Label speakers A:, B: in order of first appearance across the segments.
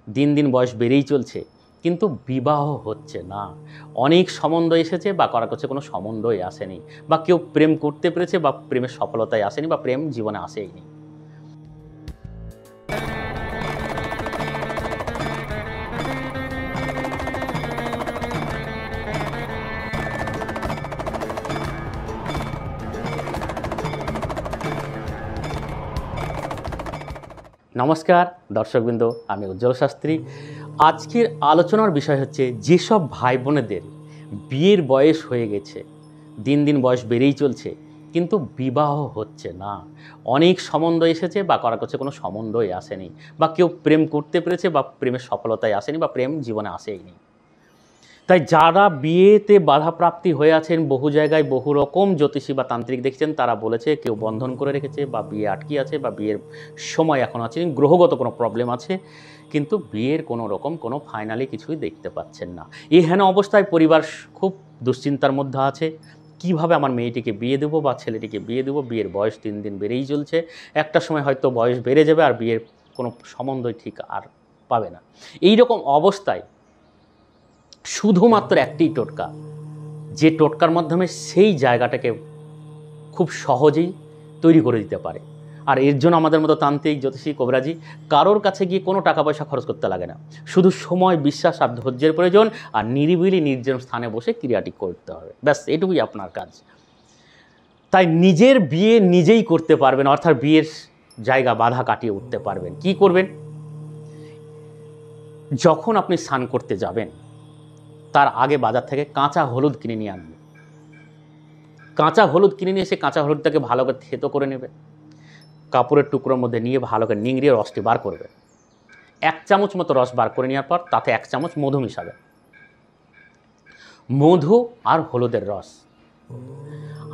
A: দিন দিন বয়স বেড়েই চলছে, কিন্তু বিবাহ হচ্ছে না। অনেক সম্বন্ধ এসেছে বা কারো কাছে কোনো সম্বন্ধই আসেনি, বা কেউ প্রেম করতে পেরেছে বা প্রেমের সফলতায় আসেনি, বা প্রেম জীবনে আসেইনি। নমস্কার দর্শকবৃন্দ, আমি উজ্জ্বল শাস্ত্রী। আজকের আলোচনার বিষয় হচ্ছে যেসব ভাই বোনেদের বিয়ের বয়স হয়ে গেছে, দিন দিন বয়স বেড়েই চলছে, কিন্তু বিবাহ হচ্ছে না। অনেক সম্বন্ধ এসেছে বা কারো কাছে কোনো সম্বন্ধই আসেনি, বা কেউ প্রেম করতে পেরেছে বা প্রেমের সফলতায় আসেনি, বা প্রেম জীবনে আসেইনি। তাই যারা বিয়েতে বাধাপ্রাপ্তি হয়ে আছেন, বহু জায়গায় বহু রকম জ্যোতিষী বা তান্ত্রিক দেখছেন, তারা বলেছে কেউ বন্ধন করে রেখেছে, বা বিয়ে আটকে আছে, বা বিয়ের সময় এখন আছে, গ্রহগত কোনো প্রবলেম আছে, কিন্তু বিয়ের কোনো রকম কোনো ফাইনালি কিছুই দেখতে পাচ্ছেন না। এহেন অবস্থায় পরিবার খুব দুশ্চিন্তার মধ্যে আছে। কিভাবে আমার মেয়েটিকে বিয়ে দেবো বা ছেলেটিকে বিয়ে দেবো? বিয়ের বয়স দিন দিন বেড়েই চলছে। একটা সময় হয়তো বয়স বেড়ে যাবে আর বিয়ের কোনো সম্বন্ধই ঠিক আর পাবে না। এই রকম অবস্থায় শুধুমাত্র একটিই টোটকা, যে টোটকার মাধ্যমে সেই জায়গাটাকে খুব সহজেই তৈরি করে দিতে পারে। আর এর জন্য আমাদের মতো তান্ত্রিক, জ্যোতিষী, কবিরাজি কারোর কাছে গিয়ে কোনো টাকা পয়সা খরচ করতে লাগে না। শুধু সময়, বিশ্বাস আর ধৈর্যের প্রয়োজন, আর নিরিবিলি নির্জন স্থানে বসে ক্রিয়াটি করতে হবে। ব্যাস, এটুকুই আপনার কাজ। তাই নিজের বিয়ে নিজেই করতে পারবেন, অর্থাৎ বিয়ের জায়গা বাধা কাটিয়ে উঠতে পারবেন। কি করবেন? যখন আপনি স্নান করতে যাবেন, তার আগে বাজার থেকে কাঁচা হলুদ কিনে নিয়ে আনবেন। কাঁচা হলুদ কিনে নিয়ে এসে কাঁচা হলুদটাকে ভালো করে থেতো করে নেবে। কাপড়ের টুকরোর মধ্যে নিয়ে ভালো করে নিংড়িয়ে রসটি বার করবে। 1 চামচ মতো রস বার করে নেওয়ার পর তাতে 1 চামচ মধু মিশাবে। মধু আর হলুদের রস,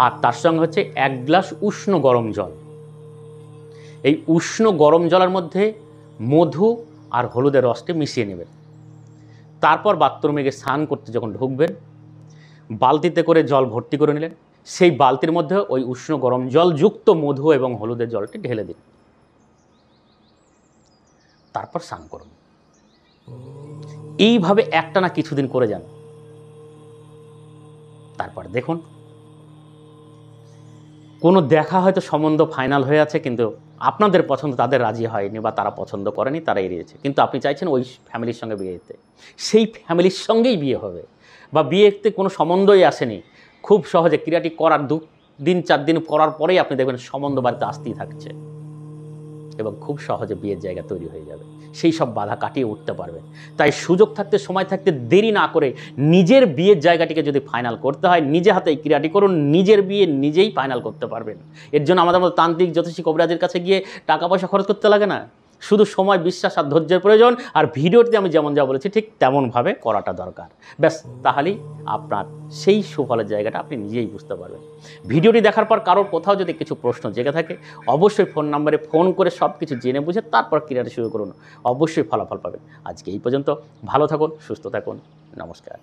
A: আর তার সঙ্গে হচ্ছে 1 গ্লাস উষ্ণ গরম জল। এই উষ্ণ গরম জলের মধ্যে মধু আর হলুদের রসটি মিশিয়ে নেবেন। তারপর বাথরুমে গিয়ে স্নান করতে যখন ঢুকবেন, বালতিতে করে জল ভর্তি করে নিলেন। সেই বালতির মধ্যে ওই উষ্ণ গরম জল যুক্ত মধু এবং হলুদের জলটি ঢেলে দিন। তারপর স্নান করুন। এইভাবে একটানা কিছুদিন করে যান। তারপর দেখুন, কোনো দেখা হয়তো সম্বন্ধ ফাইনাল হয়ে আছে, কিন্তু আপনাদের পছন্দ তাদের রাজি হয়নি, বা তারা পছন্দ করেনি, তারা এড়িয়েছে, কিন্তু আপনি চাইছেন ওই ফ্যামিলির সঙ্গে বিয়ে দিতে। সেই ফ্যামিলির সঙ্গেই বিয়ে হবে, বা বিয়েতে কোনো সম্বন্ধই আসেনি। খুব সহজে ক্রিয়াটি করার 2 দিন 4 দিন করার পরেই আপনি দেখবেন সম্বন্ধ বাড়িতে আসতেই থাকছে, এবং খুব সহজে বিয়ের জায়গা তৈরি হয়ে যাবে। সেই সব বাধা কাটিয়ে উঠতে পারবেন। তাই সুযোগ থাকতে, সময় থাকতে দেরি না করে নিজের বিয়ের জায়গাটিকে যদি ফাইনাল করতে হয়, নিজে হাতে এই ক্রিয়াটি করুন। নিজের বিয়ে নিজেই ফাইনাল করতে পারবেন। এর জন্য আমাদের মতো তান্ত্রিক, জ্যোতিষী, কবিরাজের কাছে গিয়ে টাকা পয়সা খরচ করতে লাগে না। শুধু সময়, বিশ্বাস আর ধৈর্যের প্রয়োজন। আর ভিডিওটিতে আমি যেমন যা বলেছি ঠিক তেমনভাবে করাটা দরকার। ব্যাস, তাহলেই আপনার সেই সুফলের জায়গাটা আপনি নিজেই বুঝতে পারবেন। ভিডিওটি দেখার পর কারোর কোথাও যদি কিছু প্রশ্ন জেগে থাকে, অবশ্যই ফোন নাম্বারে ফোন করে সব কিছু জেনে বুঝে তারপর ক্রিয়াটা শুরু করুন। অবশ্যই ফলাফল পাবেন। আজকে এই পর্যন্ত। ভালো থাকুন, সুস্থ থাকুন। নমস্কার।